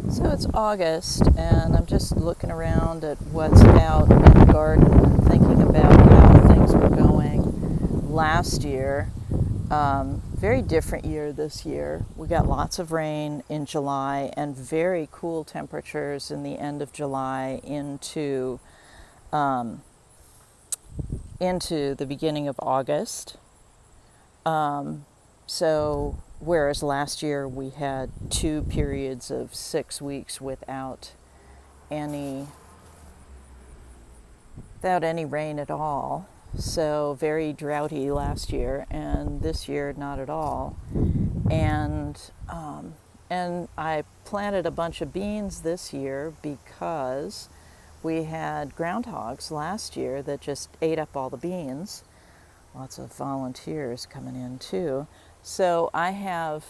So it's August, and I'm just looking around at what's out in the garden and thinking about how things were going last year. Very different year this year. We got lots of rain in July and very cool temperatures in the end of July into the beginning of August. So, whereas last year we had 2 periods of 6 weeks any without any rain at all. So very droughty last year, and this year not at all. And and I planted a bunch of beans this year because we had groundhogs last year that just ate up all the beans. Lots of volunteers coming in too. So I have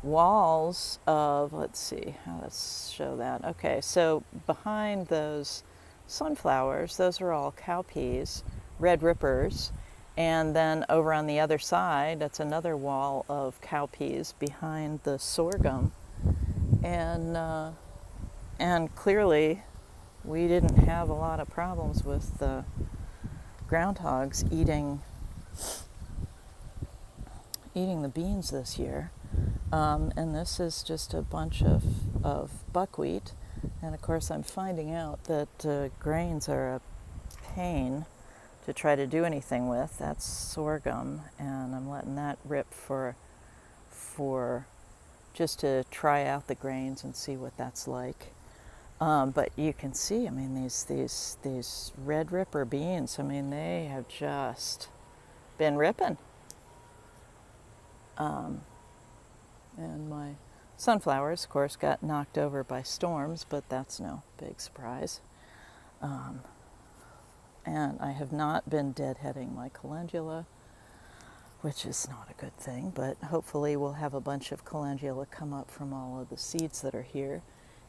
walls of, let's see, let's show that. Okay, so behind those sunflowers, those are all cowpeas, red rippers. And then over on the other side, that's another wall of cowpeas behind the sorghum. And clearly, we didn't have a lot of problems with the groundhogs eating the beans this year. And this is just a bunch of buckwheat. And of course, I'm finding out that grains are a pain to try to do anything with. That's sorghum, and I'm letting that rip for just to try out the grains and see what that's like. But you can see, I mean, these red ripper beans, I mean, they have just been ripping. And my sunflowers, of course, got knocked over by storms, but that's no big surprise. And I have not been deadheading my calendula, which is not a good thing, but hopefully we'll have a bunch of calendula come up from all of the seeds that are here.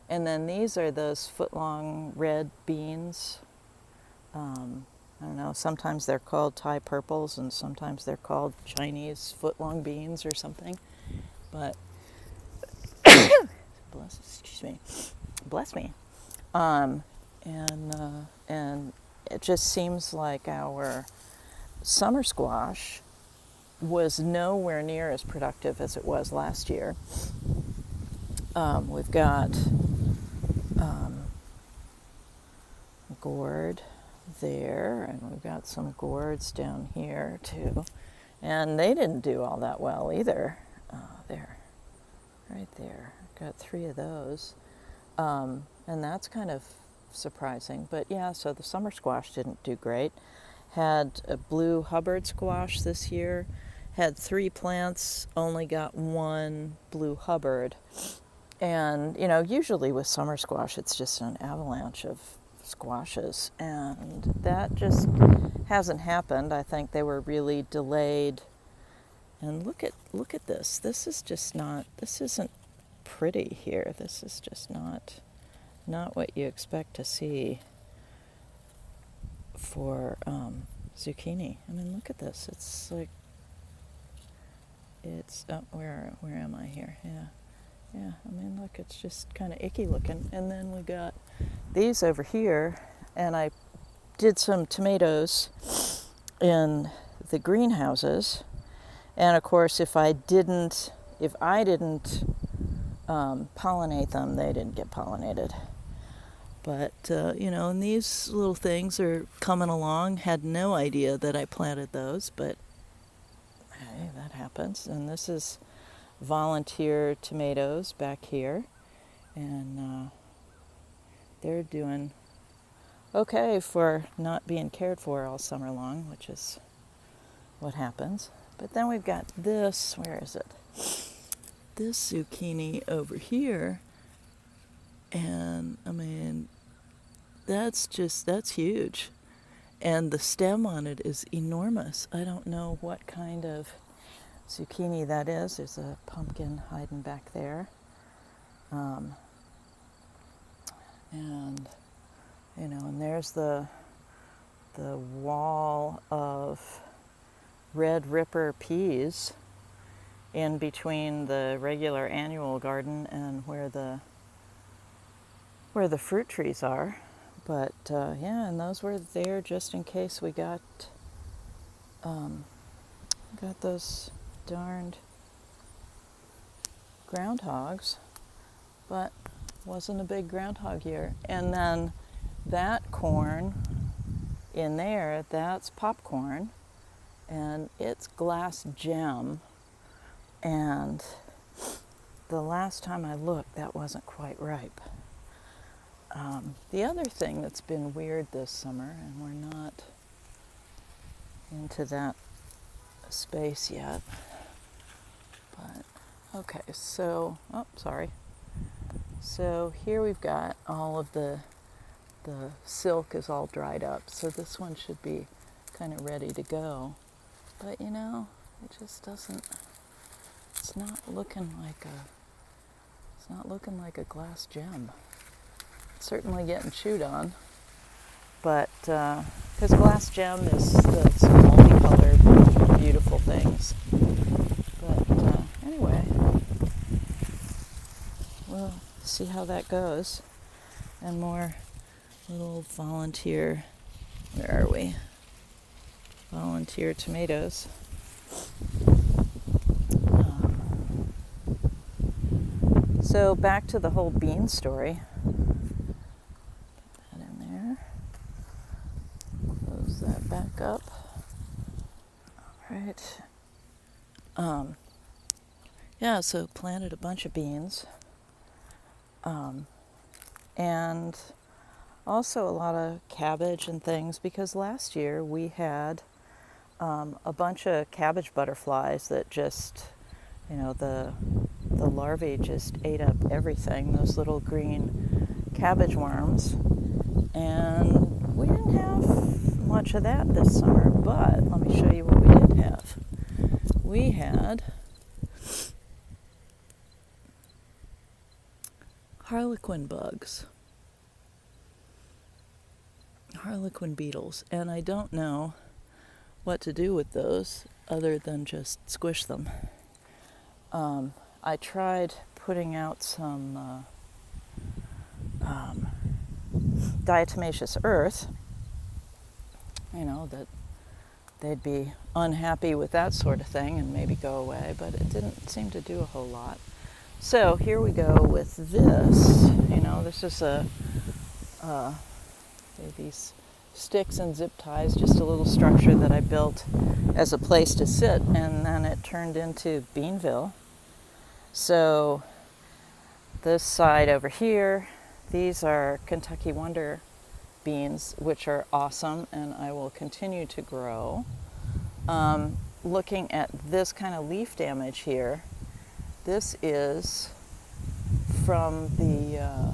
And then these are those foot-long red beans. I don't know, sometimes they're called Thai purples and sometimes they're called Chinese foot-long beans or something. But, bless me. And it just seems like our summer squash was nowhere near as productive as it was last year. We've got gourd there, and we've got some gourds down here too. And they didn't do all that well either. There, right there. Got 3 of those. And that's kind of surprising. But yeah, so the summer squash didn't do great. Had a blue Hubbard squash this year. Had 3 plants, only got 1 blue Hubbard. And, you know, usually with summer squash, it's just an avalanche of squashes. And that just hasn't happened. I think they were really delayed. And look at this. This isn't pretty here. This is just not what you expect to see for zucchini. I mean, look at this. It's like, where am I here? Yeah, I mean, look, it's just kind of icky looking. And then we got these over here, and I did some tomatoes in the greenhouses. And of course, if I didn't pollinate them, they didn't get pollinated. But, you know, and these little things are coming along. Had no idea that I planted those, but hey, that happens. And this is volunteer tomatoes back here. And they're doing okay for not being cared for all summer long, which is what happens. But then we've got this, where is it? This zucchini over here. And I mean, that's huge. And the stem on it is enormous. I don't know what kind of zucchini that is. There's a pumpkin hiding back there. And, you know, and there's the wall of red ripper peas in between the regular annual garden and where the where the fruit trees are. But yeah, and those were there just in case we got those darned groundhogs. But wasn't a big groundhog year. And then that corn in there, that's popcorn, and it's glass gem. And the last time I looked, that wasn't quite ripe. The other thing that's been weird this summer, and we're not into that space yet, but okay, so, so here we've got all of the silk is all dried up, so this one should be kind of ready to go. But you know, it just doesn't, it's not looking like a glass gem. It's certainly getting chewed on, but because glass gem is the multicolored, beautiful things. But anyway, we'll see how that goes. And more little volunteer, where are we? Volunteer tomatoes. So back to the whole bean story. Get that in there. Close that back up. All right. Yeah, so planted a bunch of beans. And also a lot of cabbage and things, because last year we had a bunch of cabbage butterflies that just, you know, the larvae just ate up everything, those little green cabbage worms. And we didn't have much of that this summer, but let me show you what we did have. We had harlequin bugs, harlequin beetles, and I don't know what to do with those other than just squish them. I tried putting out some diatomaceous earth, you know, that they'd be unhappy with that sort of thing and maybe go away, but it didn't seem to do a whole lot. So here we go with this. You know, this is these sticks and zip ties, just a little structure that I built as a place to sit, and then it turned into Beanville. So this side over here, these are Kentucky Wonder beans, which are awesome, and I will continue to grow. Looking at this kind of leaf damage here, this is from the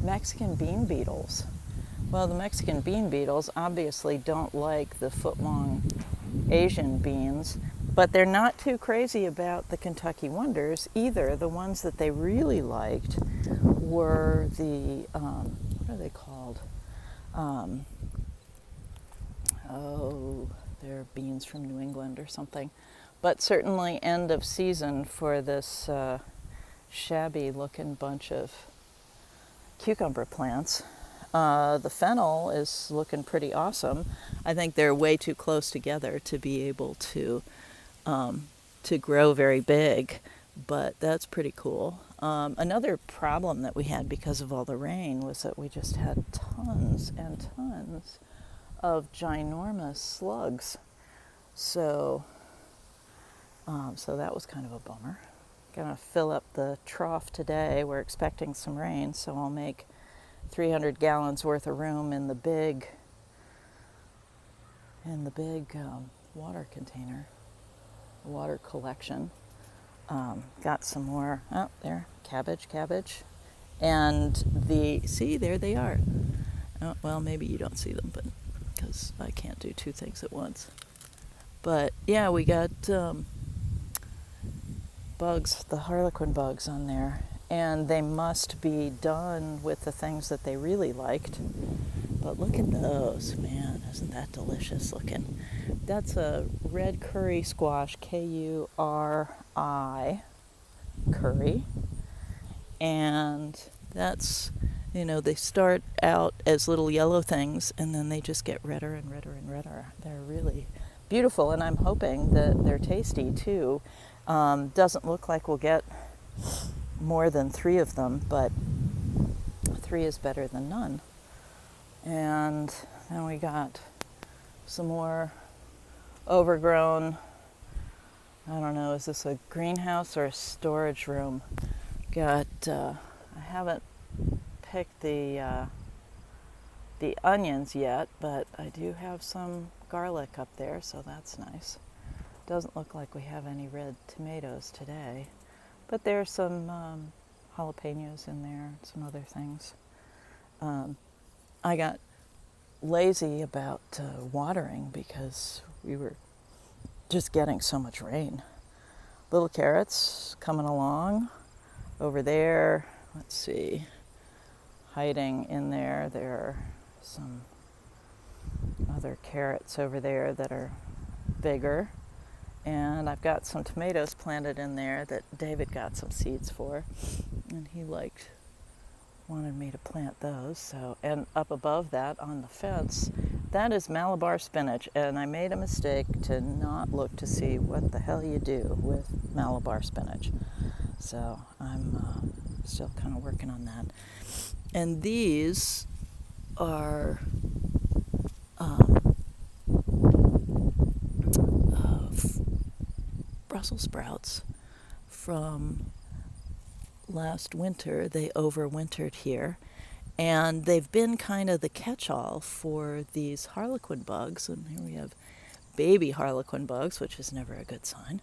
Mexican bean beetles. Well, the Mexican bean beetles obviously don't like the foot-long Asian beans, but they're not too crazy about the Kentucky Wonders either. The ones that they really liked were the, what are they called? They're beans from New England or something. But certainly end of season for this shabby looking bunch of cucumber plants. The fennel is looking pretty awesome. I think they're way too close together to be able to grow very big, but that's pretty cool. Another problem that we had because of all the rain was that we just had tons and tons of ginormous slugs. So that was kind of a bummer. Gonna fill up the trough today. We're expecting some rain, so I'll make 300 gallons worth of room in the big water container, water collection. Got some more, cabbage. And there they are. Oh, well, maybe you don't see them, but because I can't do two things at once. But yeah, we got bugs, the harlequin bugs on there, and they must be done with the things that they really liked. But look at those, man, isn't that delicious looking? That's a red curry squash, Kuri curry, and that's You know, they start out as little yellow things and then they just get redder and redder and redder. They're really beautiful, and I'm hoping that they're tasty too. Doesn't look like we'll get more than 3 of them, but 3 is better than none. And then we got some more overgrown, I don't know, is this a greenhouse or a storage room? Got, I haven't picked the onions yet, but I do have some garlic up there, so that's nice. Doesn't look like we have any red tomatoes today, but there's some jalapenos in there, some other things. I got lazy about watering because we were just getting so much rain. Little carrots coming along over there. Let's see, hiding in there. There are some other carrots over there that are bigger. And I've got some tomatoes planted in there that David got some seeds for, and he wanted me to plant those. So, and up above that on the fence, that is Malabar spinach, and I made a mistake to not look to see what the hell you do with Malabar spinach. So I'm still kind of working on that. And these are Brussels sprouts from last winter. They overwintered here, and they've been kind of the catch-all for these harlequin bugs. And here we have baby harlequin bugs, which is never a good sign.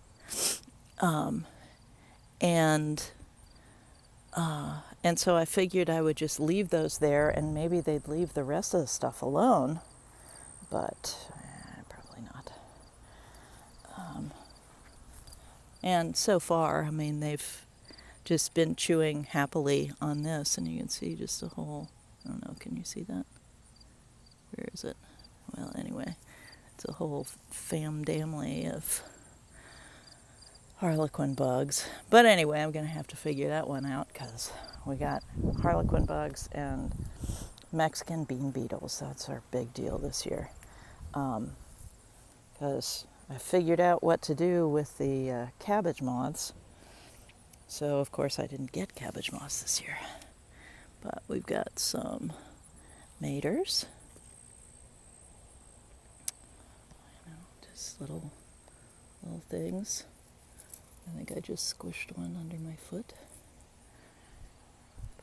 And so I figured I would just leave those there, and maybe they'd leave the rest of the stuff alone, but probably not. And so far, I mean, they've just been chewing happily on this, and you can see just a whole, I don't know, can you see that? Where is it? Well, anyway, it's a whole family of harlequin bugs. But anyway, I'm going to have to figure that one out, because we got harlequin bugs and Mexican bean beetles. That's our big deal this year. Because I figured out what to do with the cabbage moths. So, of course, I didn't get cabbage moths this year. But we've got some maters. You know, just little things. I think I just squished one under my foot.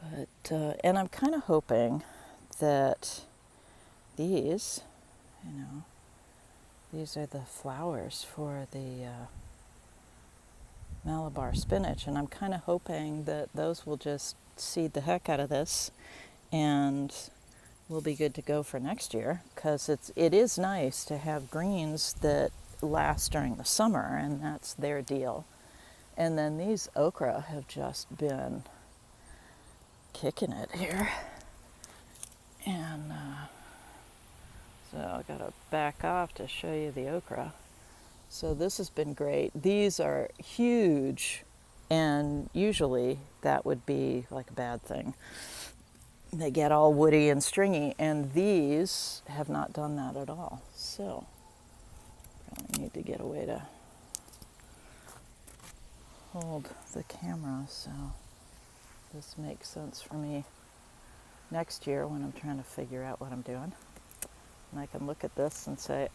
But, and I'm kind of hoping that these, you know, these are the flowers for the Malabar spinach, and I'm kind of hoping that those will just seed the heck out of this and we'll be good to go for next year, because it is nice to have greens that last during the summer, and that's their deal. And then these okra have just been kicking it here, and so I gotta back off to show you the okra. So this has been great. These are huge, and usually that would be like a bad thing. They get all woody and stringy, and these have not done that at all. So probably need to get a way to hold the camera so this makes sense for me next year when I'm trying to figure out what I'm doing. And I can look at this and say,